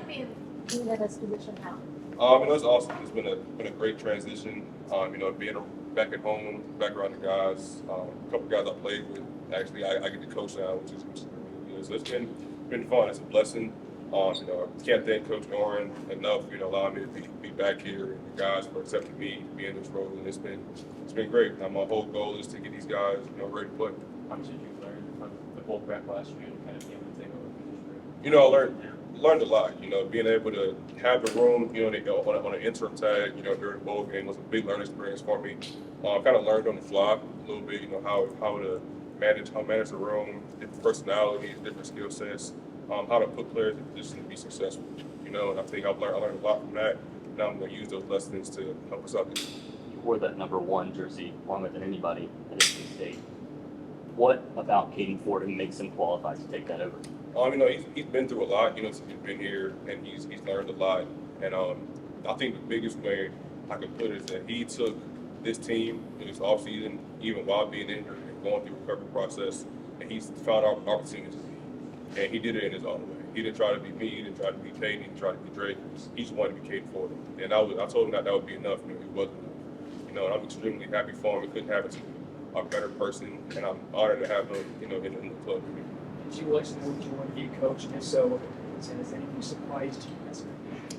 being in this position now? It's awesome. It's been a great transition. Being back at home, back around the guys. A couple guys I played with. Actually, I get to coach now, which is really good. So it's been fun. It's a blessing. I can't thank Coach Oren enough. Allowing me to be back here, and the guys for accepting me to be in this role, and it's been great. Now my whole goal is to get these guys, ready to play. How much did you learn from the Wolfpack last year and kind of be able to take over the position? I learned a lot. Being able to have the room, on an interim tag, during the bowl game was a big learning experience for me. I kind of learned on the fly a little bit, how to manage the room, different personalities, different skill sets, how to put players in position to be successful. And I think I learned a lot from that. Now I'm going to use those lessons to help us out. You wore that number 1 jersey longer than anybody at NC State. What about Caden Fordham makes him qualified to take that over? He's been through a lot, since he's been here, and he's learned a lot. And I think the biggest way I could put it is that he took this team in his offseason, even while being injured and going through the recovery process, and he's found opportunities. And he did it in his own way. He didn't try to be me, he didn't try to be Caden, he didn't try to be Drake. He just wanted to be Caden Fordham. And I told him that would be enough, it wasn't enough. And I'm extremely happy for him. We couldn't have a better person, and I'm honored to have him, in the club. Did you always know you wanted to be a coach, and if so, has anything surprised you?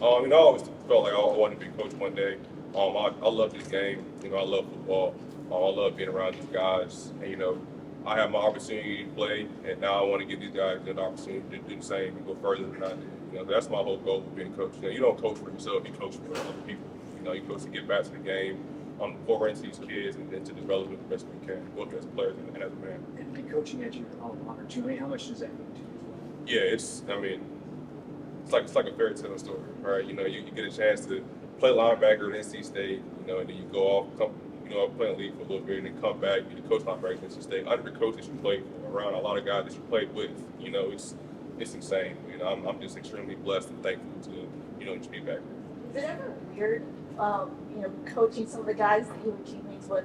I always felt like I wanted to be a coach one day. I love this game. I love football. I love being around these guys. And, I have my opportunity to play, and now I want to give these guys an opportunity to do the same and go further than I did. That's my whole goal of being a coach. You don't coach for yourself, you coach for other people. You coach to get back to the game, pour into these kids, and to develop them the best we can, both as players and as a man. And be coaching at your alma mater too. How much does that mean to you as well? Yeah, it's like a fairy tale story, right? You get a chance to play linebacker at NC State, and then you go off, play in the league for a little bit, and then come back, be the coach linebacker at NC State. Under the coaches you played for, around a lot of guys that you played with, it's insane. I'm just extremely blessed and thankful to, just be back. Is it ever weird, coaching some of the guys that you were teammates with?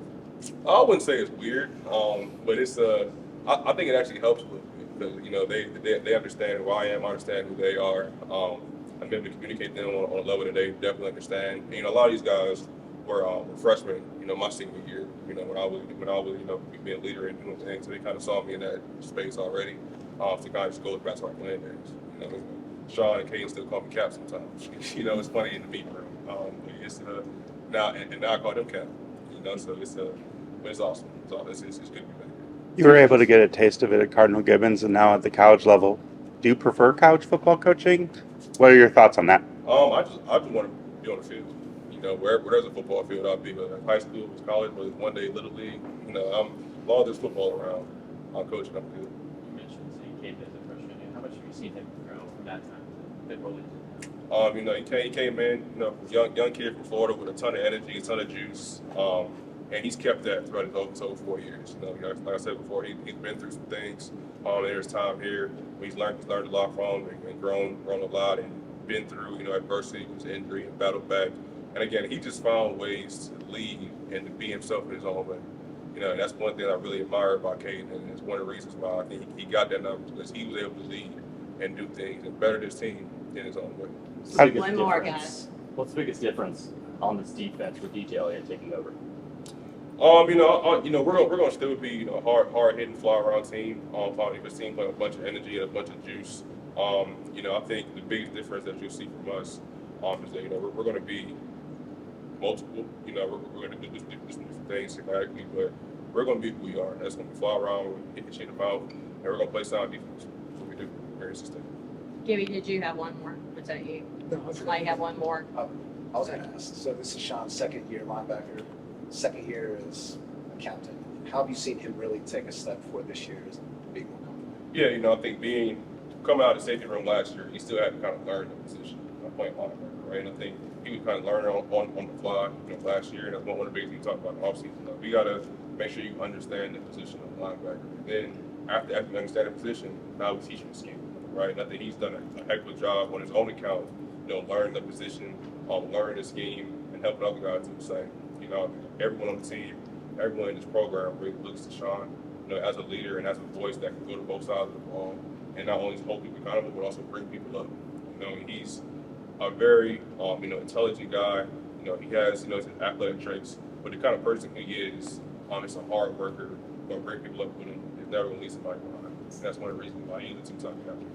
I wouldn't say it's weird, but it's I think it actually helps with it because they understand who I am, I understand who they are. I'm able to communicate them on a level that they definitely understand. And, a lot of these guys were freshmen, my senior year. When I was being a leader and doing things, so they kind of saw me in that space already. To kind of just go back to our playing days. Sean and Caden still call me Cap sometimes. It's funny in the meeting room. Now I call them Cap. So it's awesome. It's good to be back. You were able to get a taste of it at Cardinal Gibbons and now at the college level. Do you prefer college football coaching? What are your thoughts on that? I just want to be on the field. Where there's a football field, I'll be. Whether high school, college, whether it's one day little league. As long as there's football around, I'm coaching. I'm good. You mentioned seeing Caden as a freshman. How much have you seen him grow from that time to fit He came in, young kid from Florida with a ton of energy, a ton of juice, and he's kept that throughout his whole 4 years. Like I said before, he's been through some things. There's time here where he's learned a lot from and grown a lot, and been through adversity, his injury, and battled back. And again, he just found ways to lead and to be himself in his own way. And that's one thing I really admire about Caden, and it's one of the reasons why I think he got that number, because he was able to lead and do things and better his team in his own way. One more, guys. What's the biggest difference on this defense with DJ Elliott taking over? We're going to still be hard hitting, fly around team. Probably the team playing a bunch of energy and a bunch of juice. I think the biggest difference that you'll see from us is that we're going to be multiple. We're going to do different things schematically, but we're going to be who we are. That's going to be fly around, hit the shit in the mouth, and we're going to play sound defense. That's what we do. Very sustainable. Gibby, did you have one more? Was that you? No, I was Somebody have one more? I was going to ask, so this is Sean's second year linebacker, second year as a captain. How have you seen him really take a step forward this year as being more comfortable? Yeah, I think coming out of the safety room last year, he still had to kind of learn the position of playing linebacker, right? And I think he was kind of learning on the fly last year, and that's one of the big things we talked about in the offseason. We got to make sure you understand the position of the linebacker. And then after you understand the position, now we teach him the scheme, right? And I think he's done a heck of a job on his own account, learning the position, learning the scheme, and helping other guys do the same. Everyone on the team, everyone in this program really looks to Sean, as a leader and as a voice that can go to both sides of the ball, and not only hold people accountable, but also bring people up. You know, he's a very intelligent guy. You know, he has his athletic traits, but the kind of person he is, is a hard worker. Gonna bring people up with him. He's never gonna leave somebody behind. And that's one of the reasons why he's a two-time captain.